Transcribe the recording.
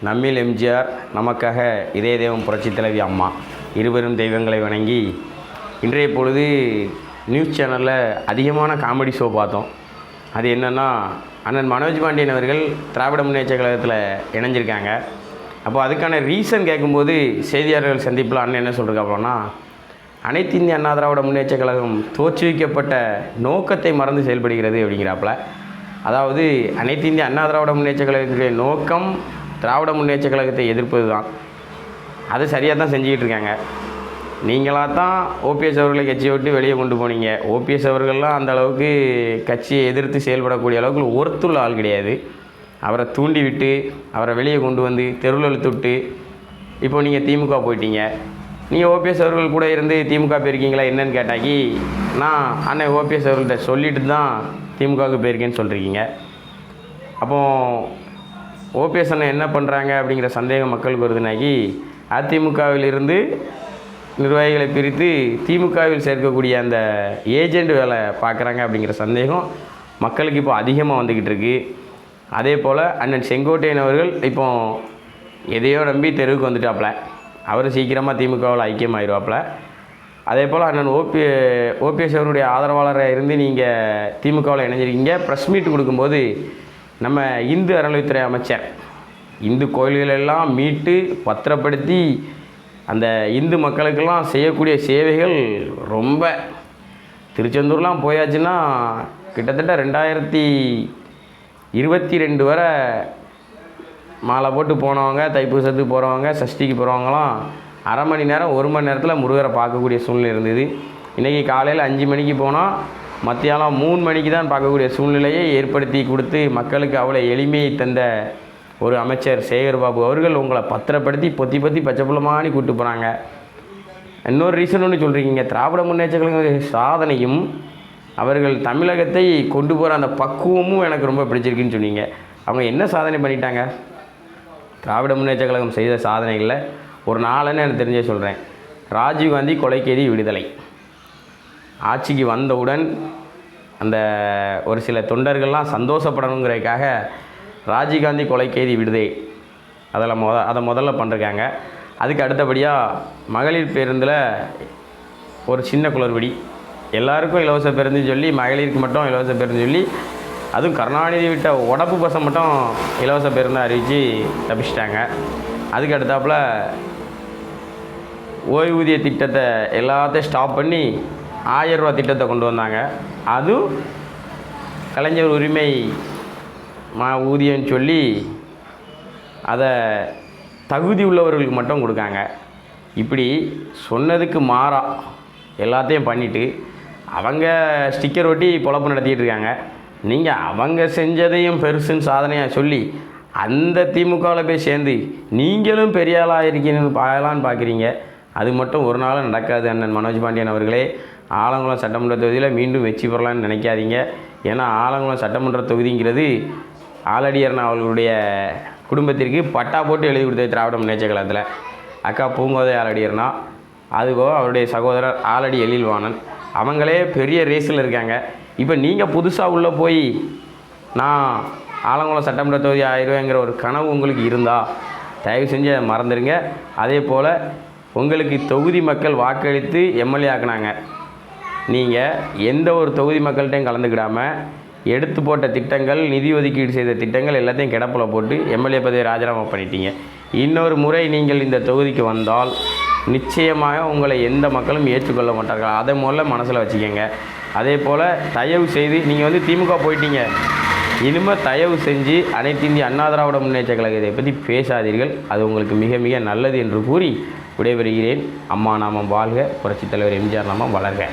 நம்மில் எம்ஜிஆர், நமக்காக இதய தெய்வம் புரட்சித் தலைவி அம்மா, இருவரும் தெய்வங்களை வணங்கி இன்றைய பொழுது நியூஸ் சேனலில் அதிகமான காமெடி ஷோ பார்த்தோம். அது என்னென்னா, அண்ணன் மனோஜ் பாண்டியன் அவர்கள் திராவிட முன்னேற்ற கழகத்தில் இணைஞ்சிருக்காங்க. அப்போ அதுக்கான ரீசன் கேட்கும்போது செய்தியாளர்கள் சந்திப்பில் அண்ணன் என்ன சொல்லியிருக்காப்புலன்னா, அனைத்து இந்திய அண்ணா திராவிட முன்னேற்ற கழகம் தோற்றுவிக்கப்பட்ட நோக்கத்தை மறந்து செயல்படுகிறது அப்படிங்கிறாப்புல. அதாவது அனைத்து இந்திய அண்ணா திராவிட முன்னேற்ற கழகத்துடைய நோக்கம் திராவிட முன்னேற்ற கழகத்தை எதிர்ப்பது தான். அது சரியாக தான் செஞ்சுக்கிட்டு இருக்காங்க. நீங்களாக தான் ஓபிஎஸ் அவர்களை கட்சியை விட்டு வெளியே கொண்டு போனீங்க. ஓபிஎஸ் அவர்கள்லாம் அந்த அளவுக்கு கட்சியை எதிர்த்து செயல்படக்கூடிய அளவுக்கு ஒருத்துள்ள ஆள் கிடையாது. அவரை தூண்டி விட்டு அவரை வெளியே கொண்டு வந்து தெருவில் இழுத்து விட்டு இப்போ நீங்கள் திமுக போயிட்டீங்க. நீங்கள் ஓபிஎஸ் அவர்கள் கூட இருந்து திமுக போயிருக்கீங்களா என்னன்னு கேட்டாக்கி, நான் அண்ணன் ஓபிஎஸ் அவர்கள்ட்ட சொல்லிட்டு தான் திமுகவுக்கு போயிருக்கேன்னு சொல்லியிருக்கீங்க. அப்போது ஓபிஎஸ் அண்ணன் என்ன பண்ணுறாங்க அப்படிங்கிற சந்தேகம் மக்களுக்கு வருதுனாக்கி, அதிமுகவிலிருந்து நிர்வாகிகளை பிரித்து திமுகவில் சேர்க்கக்கூடிய அந்த ஏஜெண்ட் வேலை பார்க்குறாங்க அப்படிங்கிற சந்தேகம் மக்களுக்கு இப்போ அதிகமாக வந்துக்கிட்டு இருக்குது. அதே போல் அண்ணன் செங்கோட்டையன் அவர்கள் இப்போ எதையோ நம்பி தெருவுக்கு வந்துட்டாப்புல. அவர் சீக்கிரமாக திமுகவில் ஐக்கியமாகிடுவாப்புல. அதே போல் அண்ணன் ஓபிஎஸ் அவருடைய ஆதரவாளராக இருந்து நீங்கள் திமுகவில் இணைஞ்சிருக்கீங்க. ப்ரெஸ் மீட் கொடுக்கும்போது நம்ம இந்து அறநிலையத்துறை அமைச்சர் இந்து கோயில்களெல்லாம் மீட்டு பத்திரப்படுத்தி அந்த இந்து மக்களுக்கெல்லாம் செய்யக்கூடிய சேவைகள் ரொம்ப, திருச்செந்தூர்லாம் போயாச்சுன்னா கிட்டத்தட்ட 2022 வரை மாலை போட்டு போனவங்க, தைப்பூசத்துக்கு போகிறவங்க, சஷ்டிக்கு போகிறவங்களாம் அரை மணி நேரம் 1 மணி நேரத்தில் முருகரை பார்க்கக்கூடிய சூழ்நிலை இருந்தது. இன்றைக்கி காலையில் 5 மணிக்கு போனால் மத்தியானம் 3 மணிக்கு தான் பார்க்கக்கூடிய சூழ்நிலையை ஏற்படுத்தி கொடுத்து மக்களுக்கு அவ்வளோ எளிமையை தந்த ஒரு அமைச்சர் சேகர் பாபு அவர்கள் உங்களை பத்திரப்படுத்தி பொத்தி பச்சைப்புள்ளமானி கூப்பிட்டு போகிறாங்க. இன்னொரு ரீசன் ஒன்று சொல்கிறீங்க, திராவிட முன்னேற்ற கழக சாதனையும் அவர்கள் தமிழகத்தை கொண்டு போகிற அந்த பக்குவமும் எனக்கு ரொம்ப பிடிச்சிருக்குன்னு சொன்னீங்க. அவங்க என்ன சாதனை பண்ணிட்டாங்க? திராவிட முன்னேற்ற கழகம் செய்த சாதனைகளில் ஒரு நாளுன்னு எனக்கு தெரிஞ்சே சொல்கிறேன். ராஜீவ்காந்தி கொலைக்கைதி விடுதலை. ஆட்சிக்கு வந்தவுடன் அந்த ஒரு சில தொண்டர்கள்லாம் சந்தோஷப்படணுங்கிறதுக்காக ராஜீவ்காந்தி கொலைக்கைதி விடுதலை அதை முதல்ல பண்ணிருக்காங்க. அதுக்கு அடுத்தபடியாக மகளிர் பேருந்தில் ஒரு சின்ன குளறுபடி, எல்லாருக்கும் இலவச பேருந்துன்னு சொல்லி மகளிருக்கு மட்டும் இலவச பேருந்து சொல்லி, அதுவும் கருணாநிதி விட்ட உடப்பு பசை மட்டும் இலவச பேருந்து அறிவித்து தப்பிச்சிட்டாங்க. அதுக்கு அடுத்தாப்பில் ஓய்வூதிய திட்டத்தை எல்லாத்தையும் ஸ்டாப் பண்ணி 1000 ரூபா திட்டத்தை கொண்டு வந்தாங்க. அதுவும் கலைஞர் உரிமை ஊதியம்னு சொல்லி அதை தகுதி உள்ளவர்களுக்கு மட்டும் கொடுக்காங்க. இப்படி சொன்னதுக்கு மாறாக எல்லாத்தையும் பண்ணிவிட்டு அவங்க ஸ்டிக்கர் ஒட்டி பொழப்பு நடத்திக்கிட்டு இருக்காங்க. நீங்கள் அவங்க செஞ்சதையும் பெருசுன்னு சாதனையாக சொல்லி அந்த திமுகவில் போய் சேர்ந்து நீங்களும் பெரிய ஆளாக இருக்கீங்கன்னு பார்க்குறீங்க. அது மட்டும் ஒரு நாளும் நடக்காது. அண்ணன் மனோஜ் பாண்டியன் அவர்களே, ஆலங்குளம் சட்டமன்ற தொகுதியில் மீண்டும் வெற்றி பெறலான்னு நினைக்காதீங்க. ஏன்னா ஆலங்குளம் சட்டமன்ற தொகுதிங்கிறது ஆலடியர்னா அவர்களுடைய குடும்பத்திற்கு பட்டா போட்டு எழுதி கொடுத்தது திராவிட முன்னேற்ற கழகத்தில். அக்கா பூங்கோதை ஆலடியர்னா, அதுபோக அவருடைய சகோதரர் ஆலடி எழில்வாணன், அவங்களே பெரிய ரேஸில் இருக்காங்க. இப்போ நீங்கள் புதுசாக உள்ளே போய் நான் ஆலங்குளம் சட்டமன்ற தொகுதி ஆயிடுவேங்கிற ஒரு கனவு உங்களுக்கு இருந்தால் தயவு செஞ்சு அதை மறந்துடுங்க. அதே போல் உங்களுக்கு தொகுதி மக்கள் வாக்களித்து எம்எல்ஏ ஆக்குனாங்க. நீங்கள் எந்த ஒரு தொகுதி மக்கள்கிட்டையும் கலந்துக்கிடாமல் எடுத்து போட்ட திட்டங்கள், நிதி ஒதுக்கீடு செய்த திட்டங்கள் எல்லாத்தையும் கிடப்பில் போட்டு எம்எல்ஏ பதவியை ராஜினாமா பண்ணிட்டீங்க. இன்னொரு முறை நீங்கள் இந்த தொகுதிக்கு வந்தால் நிச்சயமாக உங்களை எந்த மக்களும் ஏற்றுக்கொள்ள மாட்டார்கள். அதை முதல்ல மனசில் வச்சுக்கோங்க. அதே போல் தயவு செய்து நீங்கள் திமுக போயிட்டீங்க, இனிமேல் தயவு செஞ்சு அனைத்து இந்திய அண்ணா திராவிட முன்னேற்ற கழகத்தை பற்றி பேசாதீர்கள். அது உங்களுக்கு மிக மிக நல்லது என்று கூறி விடைபெறுகிறேன். அம்மா நாமம் வாழ்க, புரட்சித் தலைவர் எம்ஜிஆர் நாமம் வளர்க.